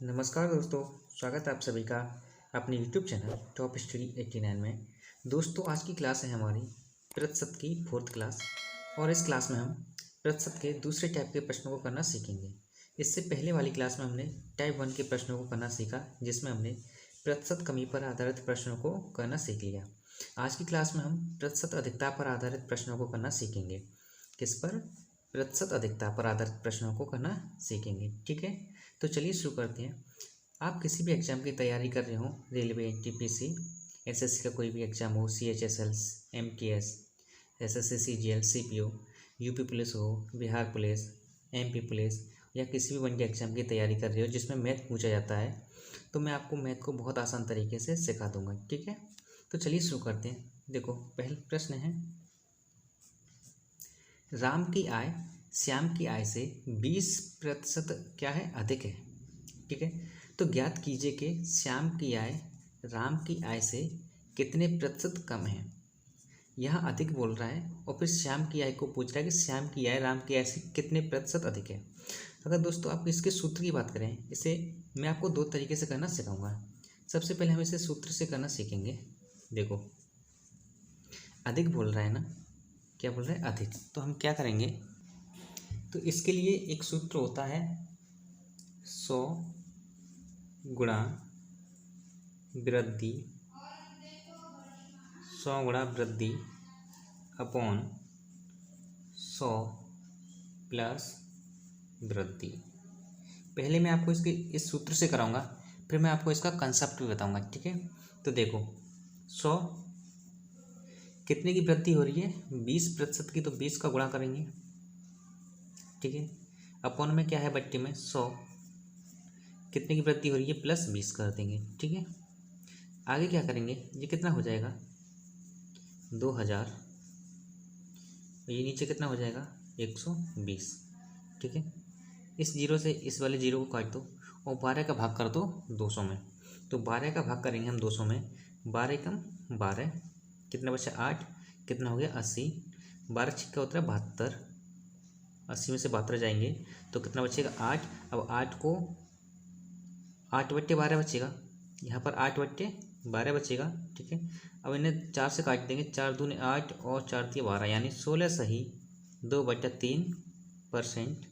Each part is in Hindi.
नमस्कार दोस्तों, स्वागत है आप सभी का अपने YouTube चैनल टॉप स्टडी 89 में। दोस्तों, आज की क्लास है हमारी प्रतिशत की 4th क्लास और इस क्लास में हम प्रतिशत के दूसरे टाइप के प्रश्नों को करना सीखेंगे। इससे पहले वाली क्लास में हमने टाइप 1 के प्रश्नों को करना सीखा, जिसमें हमने प्रतिशत कमी पर आधारित प्रश्नों को करना सीख लिया। आज की क्लास में हम प्रतिशत अधिकता पर आधारित प्रश्नों को करना सीखेंगे। किस पर? प्रतिशत अधिकता पर आधारित प्रश्नों को करना सीखेंगे। ठीक है, तो चलिए शुरू करते हैं। आप किसी भी एग्ज़ाम की तैयारी कर रहे हो, रेलवे, टीपीसी, एसएससी का कोई भी एग्ज़ाम हो, CHSL, MTS, SSC, CGL, CPO, UP police हो, बिहार पुलिस, एमपी पुलिस या किसी भी वन डे एग्ज़ाम की तैयारी कर रहे हो जिसमें मैथ पूछा जाता है, तो मैं आपको मैथ को बहुत आसान तरीके से सिखा दूंगा। ठीक है, तो चलिए शुरू करते हैं। देखो, पहला प्रश्न है, राम की आय श्याम की आय से 20% क्या है? अधिक है। ठीक है, तो ज्ञात कीजिए कि श्याम की आय राम की आय से कितने प्रतिशत कम है। यहाँ अधिक बोल रहा है और फिर श्याम की आय को पूछ रहा है कि श्याम की आय राम की आय से कितने प्रतिशत अधिक है। अगर दोस्तों आप इसके सूत्र की बात करें, इसे मैं आपको दो तरीके से करना सिखाऊंगा। सबसे पहले हम इसे सूत्र से करना सीखेंगे। देखो, अधिक बोल रहा है ना, क्या बोल रहा है? अधिक। तो हम क्या करेंगे, तो इसके लिए एक सूत्र होता है 100 गुणा वृद्धि, 100 गुणा वृद्धि अपॉन 100 प्लस वृद्धि। पहले मैं आपको इसके इस सूत्र से कराऊंगा, फिर मैं आपको इसका कंसेप्ट भी बताऊंगा। ठीक है, तो देखो, 100 कितने की वृद्धि हो रही है? 20% की, तो 20 का गुणा करेंगे। ठीक है, अपॉन में क्या है? बट्टे में 100 कितने की वृद्धि हो रही है? प्लस 20 कर देंगे। ठीक है, आगे क्या करेंगे? ये कितना हो जाएगा? 2000। ये नीचे कितना हो जाएगा? 120। ठीक है, इस जीरो से इस वाले जीरो को काट दो और 12 का भाग कर दो 200 में। तो 12 का भाग करेंगे हम 200 में, 12 कम 12, कितना बचा? 8, कितना हो गया? 80। 12 छिक्का होता है 72, 80 में से 72 जाएंगे तो कितना बचेगा? 8। अब 8 को 8/12 बचेगा, यहाँ पर 8/12 बचेगा। ठीक है, अब इन्हें 4 से काट देंगे, 4 दूनी 8 और 4 दिए 12, यानी 16 सही 2/3%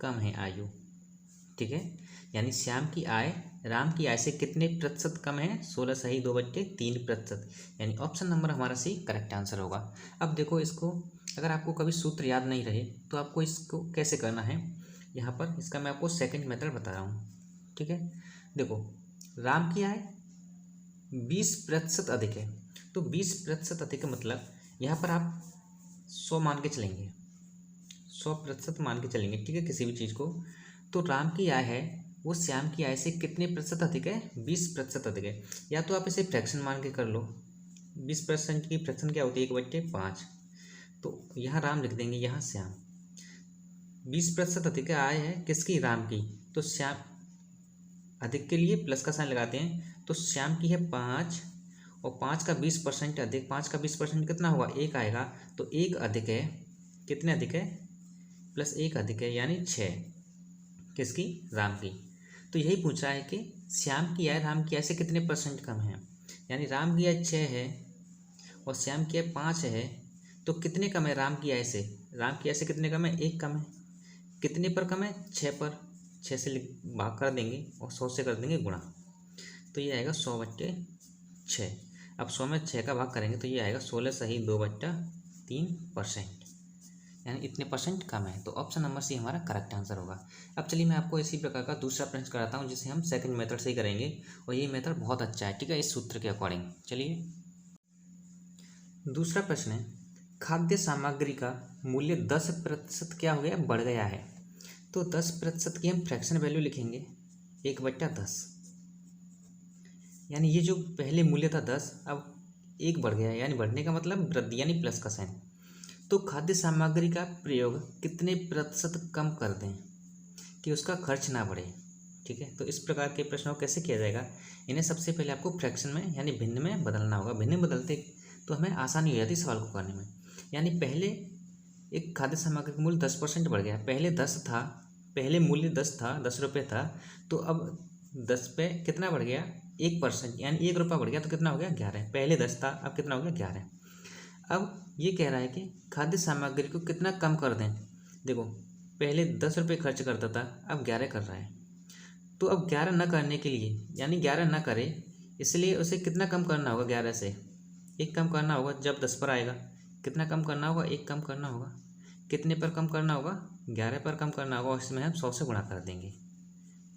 कम है आयु। ठीक है, यानी श्याम की आय राम की आय से कितने प्रतिशत कम है? 16 सही 2/3%, यानी ऑप्शन नंबर हमारा सी करेक्ट आंसर होगा। अब देखो, इसको अगर आपको कभी सूत्र याद नहीं रहे तो आपको इसको कैसे करना है, यहाँ पर इसका मैं आपको सेकंड मेथड बता रहा हूँ। ठीक है, देखो, राम की आय 20% अधिक है, तो 20% अधिक है मतलब यहाँ पर आप 100 मान के चलेंगे, 100% मान के चलेंगे। ठीक है, किसी भी चीज़ को, तो राम की आय है वो श्याम की आय से कितने प्रतिशत अधिक है? 20% अधिक है। या तो आप इसे फ्रैक्शन मान के कर लो, 20% की फ्रैक्शन क्या होती है? 1/5। तो यहाँ राम लिख देंगे, यहाँ श्याम। 20% अधिक आय है किसकी? राम की। तो श्याम अधिक के लिए प्लस का साइन लगाते हैं, तो श्याम की है 5 और 5 का 20% अधिक, 5 का 20% कितना होगा? 1 आएगा, तो 1 अधिक है, कितने अधिक है? प्लस 1 अधिक है, यानी 6 किसकी? राम की। तो यही पूछ रहा है कि श्याम की आय राम की आय से कितने परसेंट कम है, यानी राम की आय 6 है और श्याम की आय 5 है, तो कितने कम है राम की आय से? राम की आय से कितने कम है? 1 कम है। कितने पर कम है? 6 पर। 6 से भाग कर देंगे और 100 से कर देंगे गुणा, तो ये आएगा 100/6। अब 100 में 6 का भाग करेंगे तो ये आएगा 16 सही 2/3%, यानी इतने परसेंट कम है। तो ऑप्शन नंबर सी हमारा करेक्ट आंसर होगा। अब चलिए मैं आपको इसी प्रकार का दूसरा प्रश्न कराता हूँ, जिसे हम सेकंड मेथड से ही करेंगे और ये मेथड बहुत अच्छा है। ठीक है, इस सूत्र के अकॉर्डिंग। चलिए, दूसरा प्रश्न है, खाद्य सामग्री का मूल्य 10% क्या हो गया? बढ़ गया है। तो 10% की हम फ्रैक्शन वैल्यू लिखेंगे 1/10, यानी ये जो पहले मूल्य था 10, अब 1 बढ़ गया है, यानी बढ़ने का मतलब वृद्धि, यानी प्लस का साइन। तो खाद्य सामग्री का प्रयोग कितने प्रतिशत कम कर दें कि उसका खर्च ना बढ़े। ठीक है, तो इस प्रकार के प्रश्नों को कैसे किया जाएगा? इन्हें सबसे पहले आपको फ्रैक्शन में यानी भिन्न में बदलना होगा। भिन्न में बदलते तो हमें आसानी हो जाती सवाल को करने में। यानी पहले एक खाद्य सामग्री का मूल्य 10% बढ़ गया, पहले 10 था पहले मूल्य 10 था, 10 रुपये था, तो अब 10 पे कितना बढ़ गया, 1%, यानी 1 रुपया बढ़ गया, तो कितना हो गया 11। पहले 10 था, अब कितना हो गया 11। अब ये कह रहा है कि खाद्य सामग्री को कितना कम कर दें। देखो पहले 10 रुपये खर्च करता था, अब 11 कर रहा है, तो अब 11 न करने के लिए, यानी 11 न करे, इसलिए उसे कितना कम करना होगा, 11 से 1 कम करना होगा। जब 10 पर आएगा कितना कम करना होगा, 1 कम करना होगा। कितने पर कम करना होगा, 11 पर कम करना होगा, और इसमें हम 100 से गुणा कर देंगे।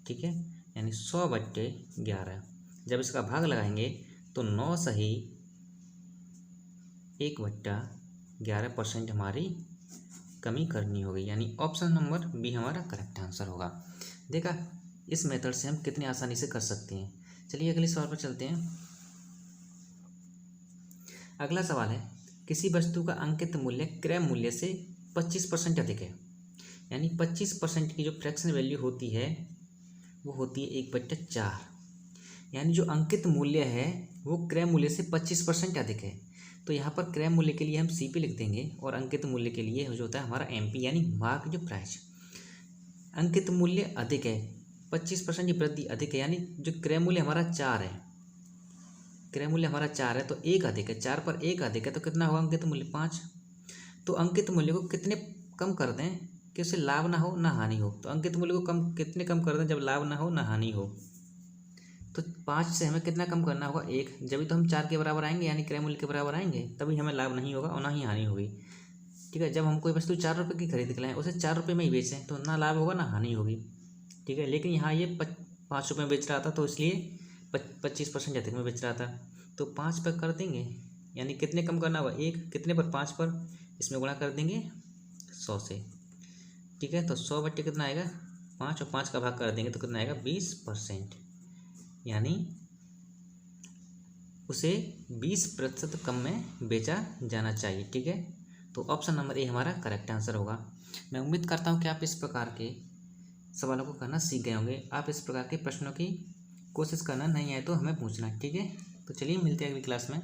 ठीक है, यानी 100/11। जब इसका भाग लगाएंगे तो 9 सही 1/11% हमारी कमी करनी होगी, यानी ऑप्शन नंबर बी हमारा करेक्ट आंसर होगा। देखा, इस मेथड से हम कितनी आसानी से कर सकते हैं। चलिए अगले सवाल पर चलते हैं। अगला सवाल है, किसी वस्तु का अंकित मूल्य क्रय मूल्य से 25% अधिक है, यानी 25% की जो फ्रैक्शन वैल्यू होती है वो होती है 1/4, यानी जो अंकित मूल्य है वो क्रय मूल्य से 25% अधिक है। तो यहाँ पर क्रय मूल्य के लिए हम CP लिख देंगे, और अंकित मूल्य के लिए जो होता है हमारा MP, यानी मार्क जो प्राइस। अंकित मूल्य अधिक है, 25% की वृद्धि अधिक है, यानी जो क्रय मूल्य हमारा 4 है, क्रय मूल्य हमारा 4 है, तो 1 अधिक है, 4 पर 1 अधिक है, तो कितना होगा अंकित मूल्य 5। तो अंकित मूल्य को कितने कम कर दें कि उसे लाभ ना हो ना हानि हो। तो अंकित मूल्य को कितने कम कर दें जब लाभ ना हो ना हानि हो। तो 5 से हमें कितना कम करना होगा, 1। जब तो हम 4 के बराबर आएंगे, यानी क्रय मूल्य के बराबर आएंगे, तभी हमें लाभ नहीं होगा और ना ही हानि होगी। ठीक है, जब हम कोई वस्तु 4 रुपये की खरीद के लाएँ, उसे 4 रुपये में ही बेचें, तो ना लाभ होगा ना हानि होगी। ठीक है, लेकिन यहाँ ये 5 रुपये में बेच रहा था, तो इसलिए 25% अधिक में बेच रहा था, तो 5 पर कर देंगे, यानी कितने कम करना होगा, 1। कितने पर, 5 पर, इसमें गुणा कर देंगे 100 से। ठीक है, तो 100/, कितना आएगा 5, और 5 का भाग कर देंगे तो कितना आएगा 20%, यानी उसे 20% कम में बेचा जाना चाहिए। ठीक है, तो ऑप्शन नंबर ए हमारा करेक्ट आंसर होगा। मैं उम्मीद करता हूँ कि आप इस प्रकार के सवालों को करना सीख गए होंगे। आप इस प्रकार के प्रश्नों की कोशिश करना, नहीं आए तो हमें पूछना। ठीक है, तो चलिए मिलते हैं अगली क्लास में।